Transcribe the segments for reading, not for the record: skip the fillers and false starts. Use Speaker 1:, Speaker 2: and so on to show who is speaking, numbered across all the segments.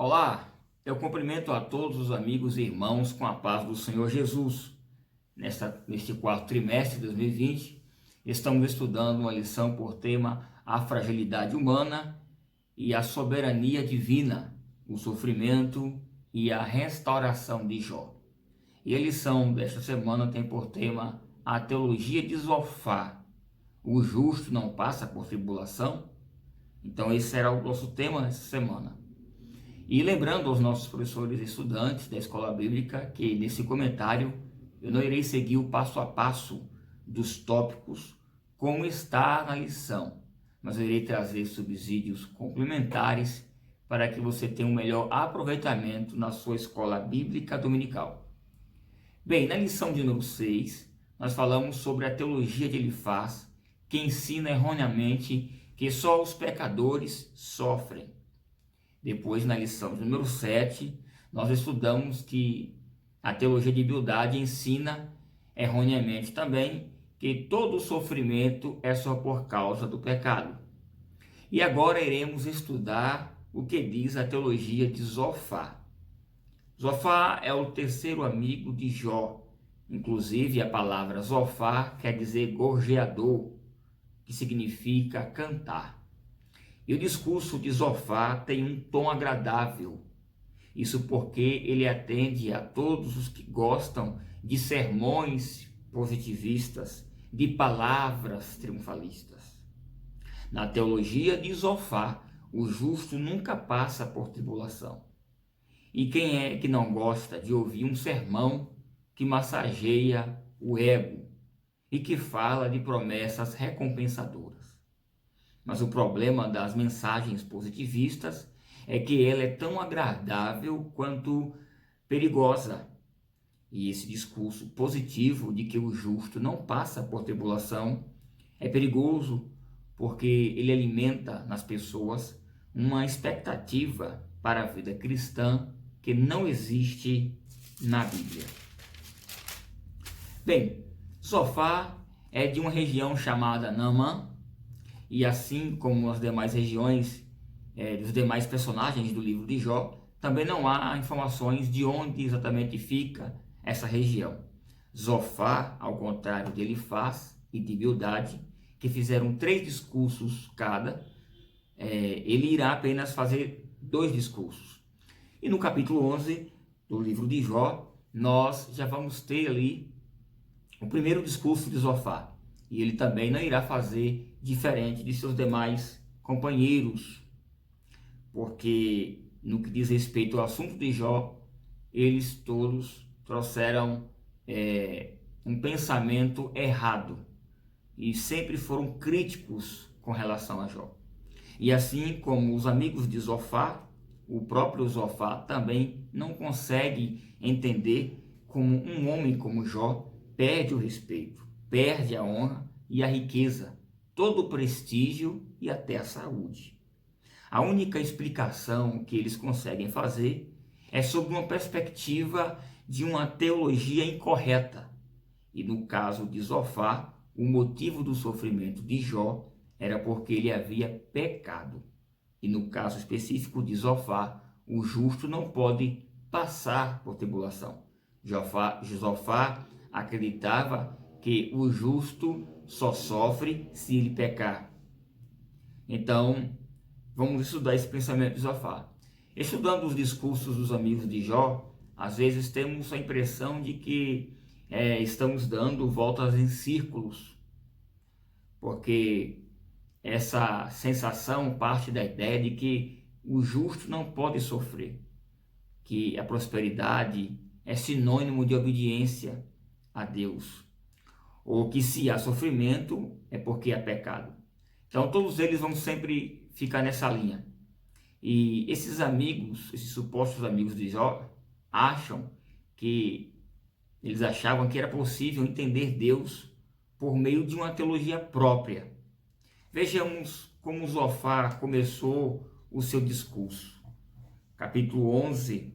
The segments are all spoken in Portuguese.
Speaker 1: Olá, eu cumprimento a todos os amigos e irmãos com a paz do Senhor Jesus. Neste quarto trimestre de 2020, estamos estudando uma lição por tema A Fragilidade Humana e a Soberania Divina, o Sofrimento e a Restauração de Jó. E a lição desta semana tem por tema a Teologia de Zofar. O justo não passa por tribulação? Então esse será o nosso tema nessa semana. E lembrando aos nossos professores e estudantes da Escola Bíblica que nesse comentário eu não irei seguir o passo a passo dos tópicos como está na lição, mas eu irei trazer subsídios complementares para que você tenha um melhor aproveitamento na sua Escola Bíblica Dominical. Bem, na lição de número 6, nós falamos sobre a teologia de Elifaz, que ensina erroneamente que só os pecadores sofrem. Depois, na lição de número 7, nós estudamos que a teologia de Bildade ensina erroneamente também que todo sofrimento é só por causa do pecado. E agora iremos estudar o que diz a teologia de Zofar. Zofar é o terceiro amigo de Jó. Inclusive, a palavra Zofar quer dizer gorjeador, que significa cantar. E o discurso de Zofar tem um tom agradável. Isso porque ele atende a todos os que gostam de sermões positivistas, de palavras triunfalistas. Na teologia de Zofar, o justo nunca passa por tribulação. E quem é que não gosta de ouvir um sermão que massageia o ego e que fala de promessas recompensadoras? Mas o problema das mensagens positivistas é que ela é tão agradável quanto perigosa. E esse discurso positivo de que o justo não passa por tribulação é perigoso porque ele alimenta nas pessoas uma expectativa para a vida cristã que não existe na Bíblia. Bem, Zofar é de uma região chamada Naamã, e assim como as demais regiões dos demais personagens do livro de Jó, também não há informações de onde exatamente fica essa região. Zofar, ao contrário de Elifaz e de Bildade, que fizeram 3 discursos cada, ele irá apenas fazer 2 discursos. E no capítulo 11 do livro de Jó, nós já vamos ter ali o primeiro discurso de Zofar. E ele também não irá fazer diferente de seus demais companheiros, porque no que diz respeito ao assunto de Jó, eles todos trouxeram um pensamento errado e sempre foram críticos com relação a Jó. E assim como os amigos de Zofar, o próprio Zofar também não consegue entender como um homem como Jó perde o respeito, perde a honra e a riqueza, todo o prestígio e até a saúde. A única explicação que eles conseguem fazer é sob uma perspectiva de uma teologia incorreta. E no caso de Zofar, o motivo do sofrimento de Jó era porque ele havia pecado. E no caso específico de Zofar, o justo não pode passar por tribulação. Zofar acreditava que o justo só sofre se ele pecar. Então, vamos estudar esse pensamento de Zofar. Estudando os discursos dos amigos de Jó, às vezes temos a impressão de que estamos dando voltas em círculos, porque essa sensação parte da ideia de que o justo não pode sofrer, que a prosperidade é sinônimo de obediência a Deus, ou que se há sofrimento é porque há pecado. Então todos eles vão sempre ficar nessa linha. E esses amigos, esses supostos amigos de Jó, eles achavam que era possível entender Deus por meio de uma teologia própria. Vejamos como Zofar começou o seu discurso. Capítulo 11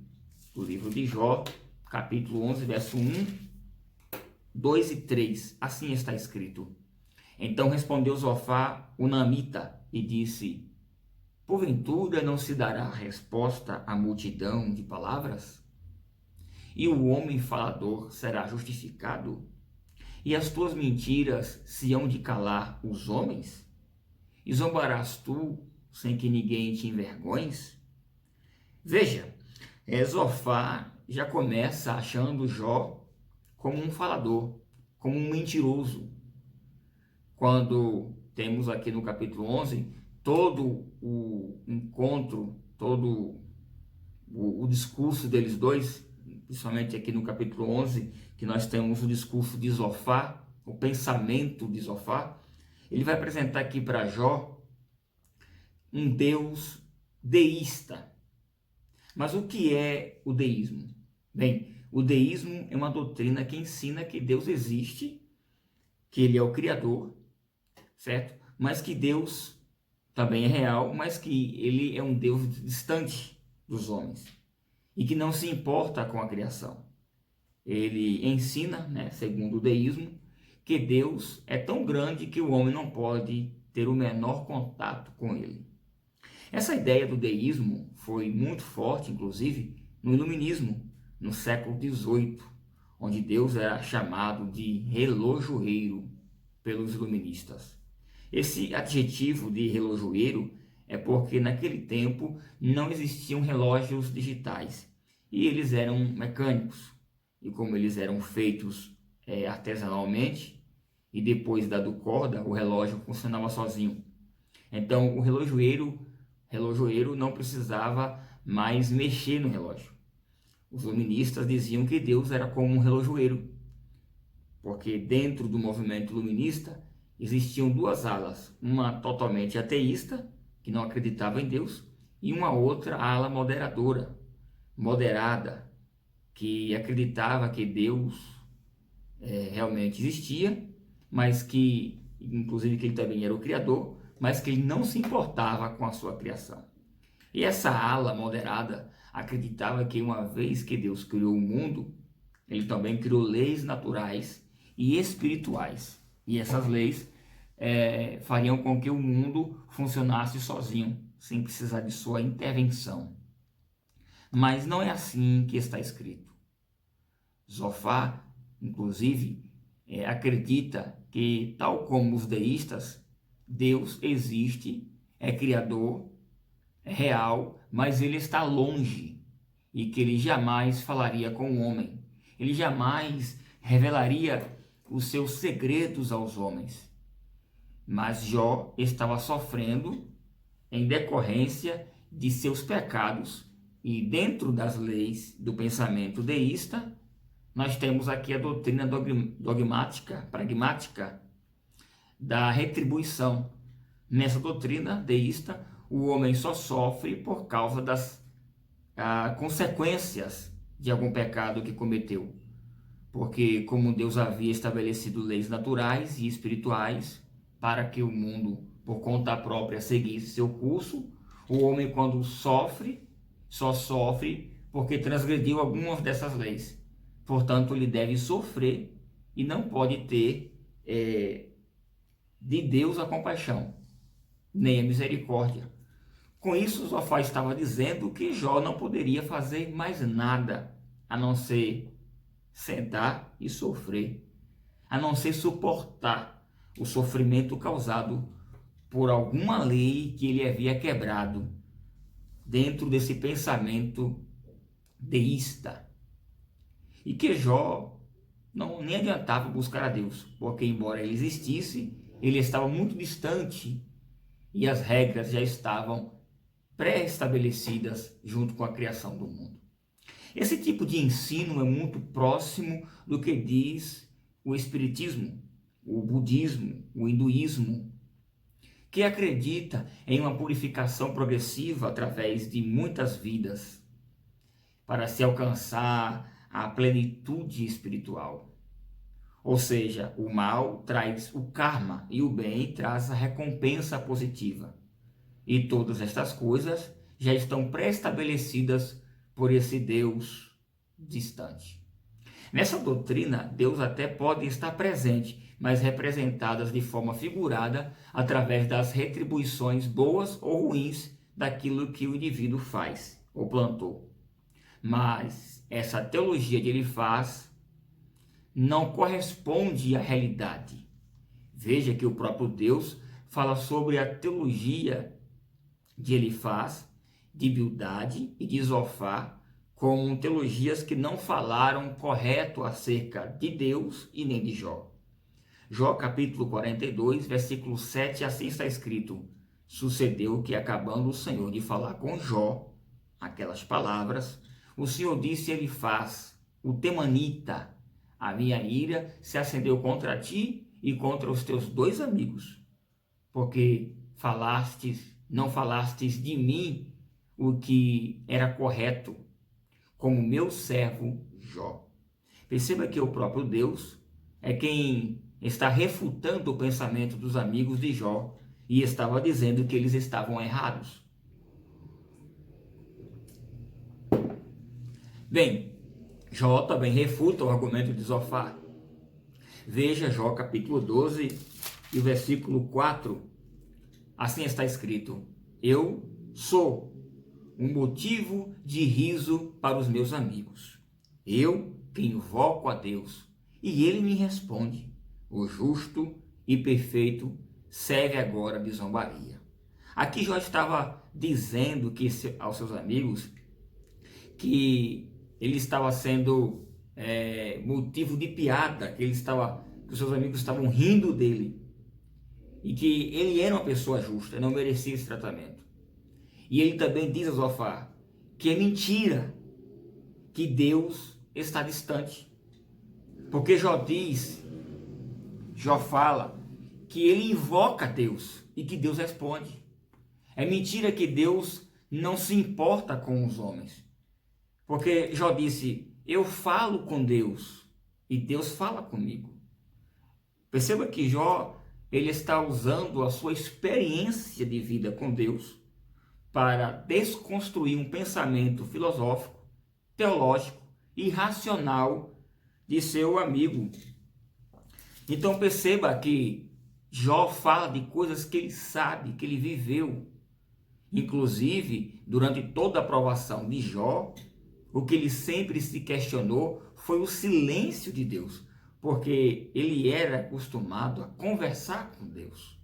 Speaker 1: do livro de Jó, capítulo 11, verso 1, 2 e 3, assim está escrito. Então respondeu Zofar, o Naamita, e disse: porventura não se dará resposta à multidão de palavras? E o homem falador será justificado? E as tuas mentiras se hão de calar os homens? E zombarás tu sem que ninguém te envergonhes? Veja, Zofar já começa achando Jó como um falador, como um mentiroso. Quando temos aqui no capítulo 11 todo o encontro, todo o discurso deles dois, principalmente aqui no capítulo 11, que nós temos o discurso de Zofar, o pensamento de Zofar, ele vai apresentar aqui para Jó um Deus deísta. Mas o que é o deísmo? Bem, o deísmo é uma doutrina que ensina que Deus existe, que Ele é o Criador, certo? Mas que Deus também é real, mas que Ele é um Deus distante dos homens e que não se importa com a criação. Ele ensina, segundo o deísmo, que Deus é tão grande que o homem não pode ter o menor contato com Ele. Essa ideia do deísmo foi muito forte, inclusive, no iluminismo, no século XVIII, onde Deus era chamado de relojoeiro pelos iluministas. Esse adjetivo de relojoeiro é porque naquele tempo não existiam relógios digitais e eles eram mecânicos. E como eles eram feitos artesanalmente e depois dado corda, o relógio funcionava sozinho. Então o relojoeiro não precisava mais mexer no relógio. Os iluministas diziam que Deus era como um relojoeiro, porque dentro do movimento iluminista existiam duas alas, uma totalmente ateísta, que não acreditava em Deus, e uma outra ala moderada, que acreditava que Deus realmente existia, mas que, inclusive, que ele também era o Criador, mas que ele não se importava com a sua criação. E essa ala moderada acreditava que uma vez que Deus criou o mundo, ele também criou leis naturais e espirituais. E essas leis fariam com que o mundo funcionasse sozinho, sem precisar de sua intervenção. Mas não é assim que está escrito. Zofar, inclusive, acredita que, tal como os deístas, Deus existe, é criador, é real, mas ele está longe e que ele jamais falaria com o homem. Ele jamais revelaria os seus segredos aos homens. Mas Jó estava sofrendo em decorrência de seus pecados e dentro das leis do pensamento deísta, nós temos aqui a doutrina pragmática da retribuição. Nessa doutrina deísta, o homem só sofre por causa das consequências de algum pecado que cometeu. Porque como Deus havia estabelecido leis naturais e espirituais para que o mundo, por conta própria, seguisse seu curso, o homem, quando sofre, só sofre porque transgrediu algumas dessas leis. Portanto, ele deve sofrer e não pode ter de Deus a compaixão, nem a misericórdia. Com isso, Zofar estava dizendo que Jó não poderia fazer mais nada a não ser sentar e sofrer, a não ser suportar o sofrimento causado por alguma lei que ele havia quebrado dentro desse pensamento deísta. E que Jó nem adiantava buscar a Deus, porque embora ele existisse, ele estava muito distante e as regras já estavam pré-estabelecidas junto com a criação do mundo. Esse tipo de ensino é muito próximo do que diz o Espiritismo, o Budismo, o Hinduísmo, que acredita em uma purificação progressiva através de muitas vidas para se alcançar a plenitude espiritual. Ou seja, o mal traz o karma e o bem traz a recompensa positiva. E todas estas coisas já estão pré-estabelecidas por esse Deus distante. Nessa doutrina, Deus até pode estar presente, mas representadas de forma figurada através das retribuições boas ou ruins daquilo que o indivíduo faz ou plantou. Mas essa teologia de Elifaz não corresponde à realidade. Veja que o próprio Deus fala sobre a teologia de Elifaz, de Bildade e de Zofar, como teologias que não falaram correto acerca de Deus e nem de Jó. Jó capítulo 42, versículo 7, assim está escrito: sucedeu que, acabando o Senhor de falar com Jó aquelas palavras, o Senhor disse a Elifaz, o temanita: a minha ira se acendeu contra ti e contra os teus dois amigos, porque não falastes de mim o que era correto, como meu servo Jó. Perceba que o próprio Deus é quem está refutando o pensamento dos amigos de Jó e estava dizendo que eles estavam errados. Bem, Jó também refuta o argumento de Zofar. Veja Jó capítulo 12 e o versículo 4. Assim está escrito: eu sou um motivo de riso para os meus amigos. Eu que invoco a Deus, e ele me responde. O justo e perfeito serve agora de zombaria. Aqui Jó estava dizendo aos seus amigos que ele estava sendo motivo de piada, que os seus amigos estavam rindo dele, e que ele era uma pessoa justa, não merecia esse tratamento. E ele também diz a Zofar que é mentira que Deus está distante, porque Jó fala que ele invoca Deus e que Deus responde. É mentira que Deus não se importa com os homens, porque Jó disse: eu falo com Deus e Deus fala comigo. Perceba que Jó ele está usando a sua experiência de vida com Deus para desconstruir um pensamento filosófico, teológico e racional de seu amigo. Então perceba que Jó fala de coisas que ele sabe, que ele viveu. Inclusive, durante toda a provação de Jó, o que ele sempre se questionou foi o silêncio de Deus, porque ele era acostumado a conversar com Deus.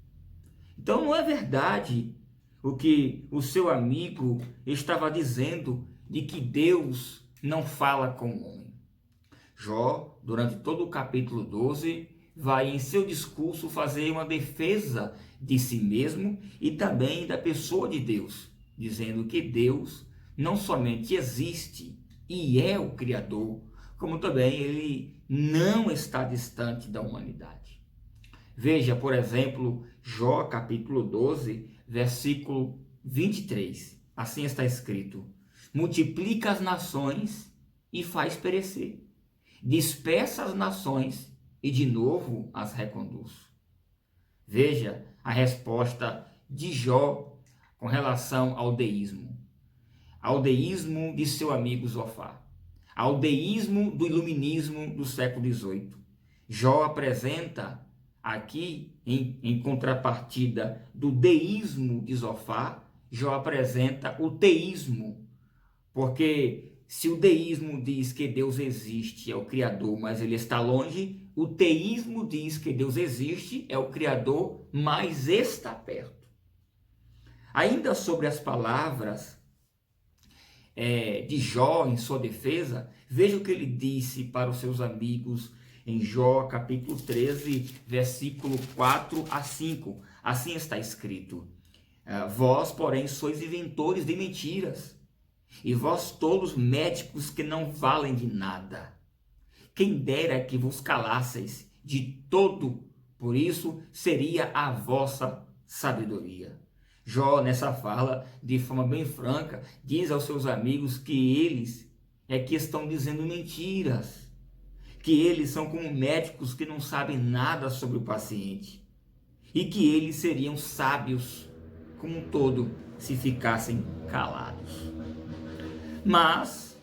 Speaker 1: Então não é verdade o que o seu amigo estava dizendo de que Deus não fala com o homem. Jó, durante todo o capítulo 12, vai em seu discurso fazer uma defesa de si mesmo e também da pessoa de Deus, dizendo que Deus não somente existe e é o Criador, como também ele não está distante da humanidade. Veja, por exemplo, Jó capítulo 12, versículo 23. Assim está escrito: multiplica as nações e faz perecer, dispersa as nações e de novo as reconduz. Veja a resposta de Jó com relação ao deísmo de seu amigo Zofar, ao deísmo do iluminismo do século XVIII. Jó apresenta aqui, em contrapartida do deísmo de Zofar, Jó apresenta o teísmo, porque se o deísmo diz que Deus existe, é o Criador, mas ele está longe, o teísmo diz que Deus existe, é o Criador, mas está perto. Ainda sobre as palavras de Jó em sua defesa, veja o que ele disse para os seus amigos em Jó capítulo 13, versículo 4 a 5. Assim está escrito: vós, porém, sois inventores de mentiras, e vós todos médicos que não valem de nada. Quem dera que vos calasseis de todo, por isso seria a vossa sabedoria. Jó, nessa fala, de forma bem franca, diz aos seus amigos que eles que estão dizendo mentiras, que eles são como médicos que não sabem nada sobre o paciente, e que eles seriam sábios como um todo se ficassem calados. Mas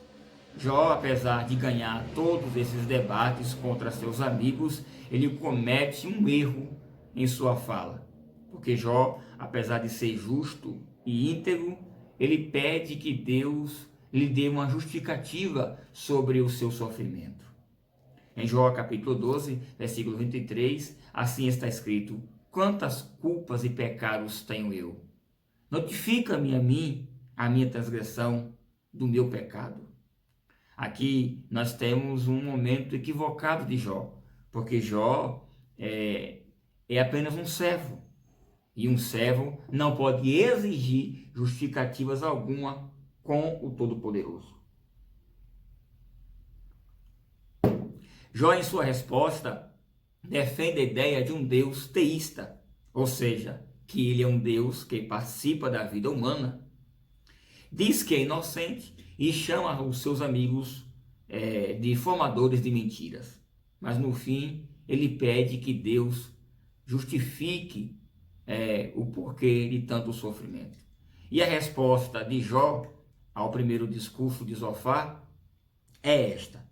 Speaker 1: Jó, apesar de ganhar todos esses debates contra seus amigos, ele comete um erro em sua fala. Porque Jó, apesar de ser justo e íntegro, ele pede que Deus lhe dê uma justificativa sobre o seu sofrimento. Em Jó capítulo 12, versículo 23, assim está escrito: quantas culpas e pecados tenho eu? Notifica-me a mim a minha transgressão do meu pecado. Aqui nós temos um momento equivocado de Jó, porque Jó é apenas um servo, e um servo não pode exigir justificativas alguma com o Todo-Poderoso. Jó, em sua resposta, defende a ideia de um Deus teísta, ou seja, que ele é um Deus que participa da vida humana, diz que é inocente e chama os seus amigos de formadores de mentiras. Mas no fim, ele pede que Deus justifique o porquê de tanto sofrimento. E a resposta de Jó ao primeiro discurso de Zofar é esta.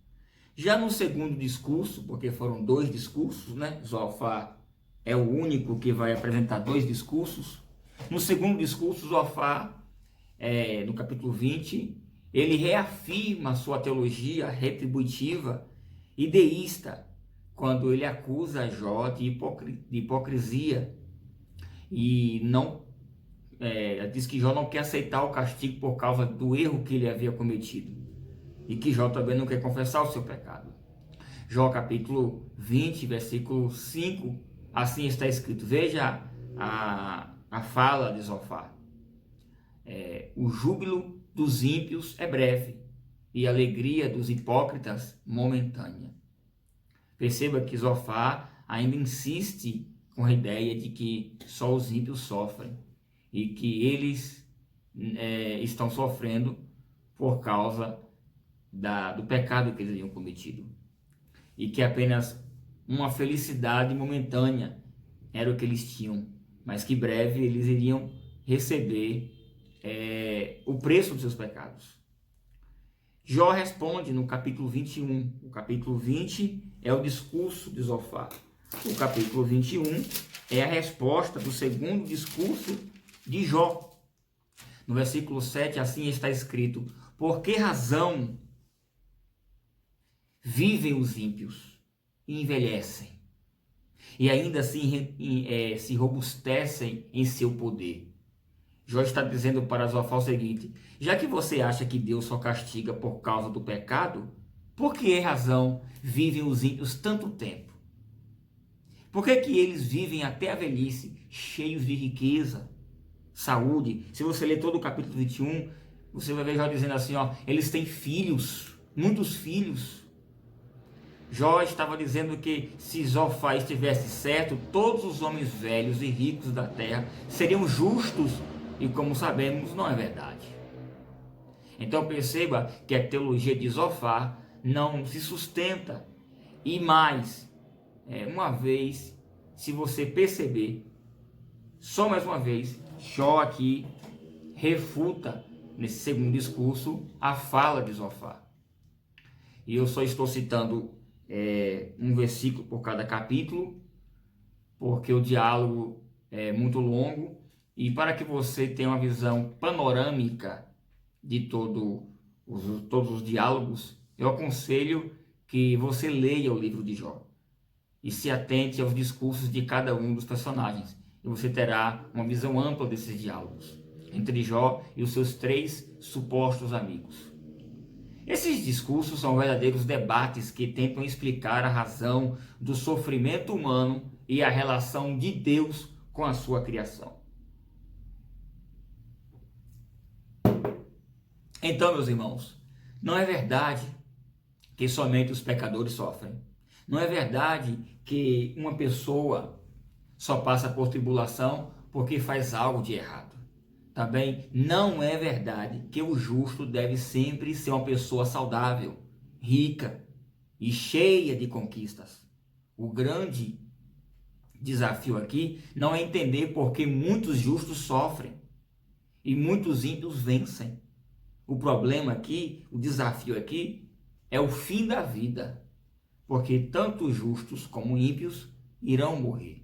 Speaker 1: Já no segundo discurso, porque foram 2 discursos, né? Zofar é o único que vai apresentar 2 discursos. No segundo discurso, Zofar, no capítulo 20, ele reafirma sua teologia retributiva e deísta, quando ele acusa Jó de hipocrisia e diz que Jó não quer aceitar o castigo por causa do erro que ele havia cometido. E que Jó também não quer confessar o seu pecado. Jó capítulo 20, versículo 5, assim está escrito. Veja a fala de Zofar. O júbilo dos ímpios é breve, e a alegria dos hipócritas momentânea. Perceba que Zofar ainda insiste com a ideia de que só os ímpios sofrem, e que eles estão sofrendo por causa do pecado que eles haviam cometido, e que apenas uma felicidade momentânea era o que eles tinham, mas que breve eles iriam receber o preço dos seus pecados. Jó responde no capítulo 21. O capítulo 20 é o discurso de Zofar. O capítulo 21 é a resposta do segundo discurso de Jó. No versículo 7, assim está escrito: por que razão vivem os ímpios e envelhecem, e ainda assim se robustecem em seu poder? Jó está dizendo para Zofar o seguinte: já que você acha que Deus só castiga por causa do pecado, por que razão vivem os ímpios tanto tempo? Por que eles vivem até a velhice, cheios de riqueza, saúde? Se você ler todo o capítulo 21, você vai ver Jó dizendo assim, eles têm filhos, muitos filhos. Jó estava dizendo que se Zofar estivesse certo, todos os homens velhos e ricos da terra seriam justos, e como sabemos, não é verdade. Então perceba que a teologia de Zofar não se sustenta. E mais, uma vez, se você perceber, só mais uma vez, Jó aqui refuta, nesse segundo discurso, a fala de Zofar. E eu só estou citando um versículo por cada capítulo, porque o diálogo é muito longo, e para que você tenha uma visão panorâmica de todos os diálogos, eu aconselho que você leia o livro de Jó e se atente aos discursos de cada um dos personagens, e você terá uma visão ampla desses diálogos entre Jó e os seus 3 supostos amigos. Esses discursos são verdadeiros debates que tentam explicar a razão do sofrimento humano e a relação de Deus com a sua criação. Então, meus irmãos, não é verdade que somente os pecadores sofrem. Não é verdade que uma pessoa só passa por tribulação porque faz algo de errado. Também não é verdade que o justo deve sempre ser uma pessoa saudável, rica e cheia de conquistas. O grande desafio aqui não é entender por que muitos justos sofrem e muitos ímpios vencem. O problema aqui, o desafio aqui, é o fim da vida, porque tanto justos como ímpios irão morrer.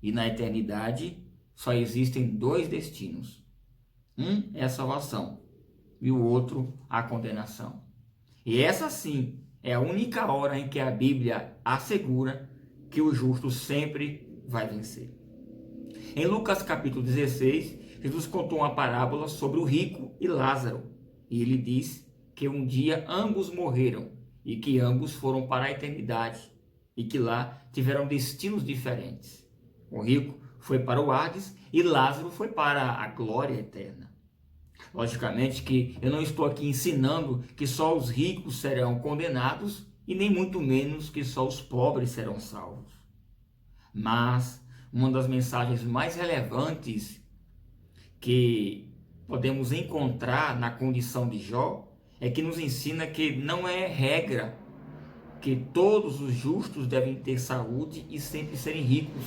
Speaker 1: E na eternidade só existem 2 destinos: Um é a salvação e o outro a condenação. E essa sim é a única hora em que a Bíblia assegura que o justo sempre vai vencer. Em Lucas capítulo 16, Jesus contou uma parábola sobre o rico e Lázaro. E ele diz que um dia ambos morreram e que ambos foram para a eternidade e que lá tiveram destinos diferentes. O rico foi para o Hades e Lázaro foi para a glória eterna. Logicamente que eu não estou aqui ensinando que só os ricos serão condenados e nem muito menos que só os pobres serão salvos. Mas uma das mensagens mais relevantes que podemos encontrar na condição de Jó é que nos ensina que não é regra que todos os justos devem ter saúde e sempre serem ricos.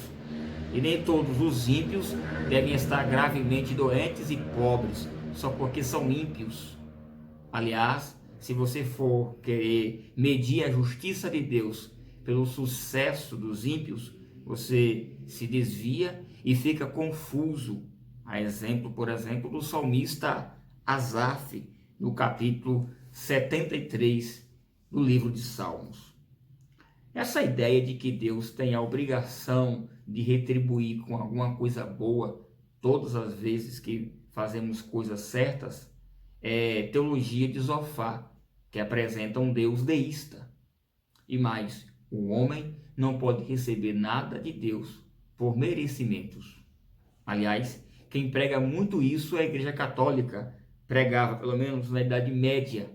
Speaker 1: E nem todos os ímpios devem estar gravemente doentes e pobres, só porque são ímpios. Aliás, se você for querer medir a justiça de Deus pelo sucesso dos ímpios, você se desvia e fica confuso. A exemplo, por exemplo, do salmista Asaf, no capítulo 73 do livro de Salmos. Essa ideia de que Deus tem a obrigação de retribuir com alguma coisa boa todas as vezes que fazemos coisas certas é teologia de Zofá, que apresenta um Deus deísta. E mais, o homem não pode receber nada de Deus por merecimentos. Aliás, quem prega muito isso é a Igreja Católica, pregava pelo menos na Idade Média,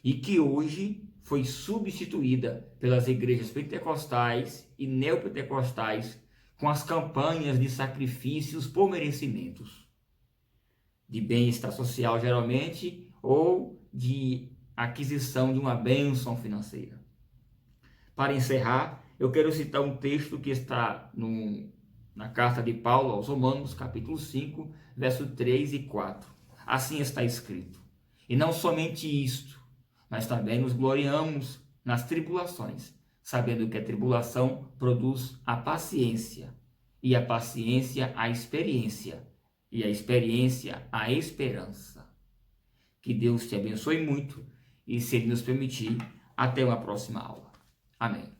Speaker 1: e que hoje foi substituída pelas igrejas pentecostais e neopentecostais com as campanhas de sacrifícios por merecimentos, de bem-estar social geralmente, ou de aquisição de uma bênção financeira. Para encerrar, eu quero citar um texto que está na carta de Paulo aos Romanos, capítulo 5, verso 3 e 4. Assim está escrito: e não somente isto, mas também nos gloriamos nas tribulações, sabendo que a tribulação produz a paciência, e a paciência a experiência, e a experiência a esperança. Que Deus te abençoe muito e, se Ele nos permitir, até uma próxima aula. Amém.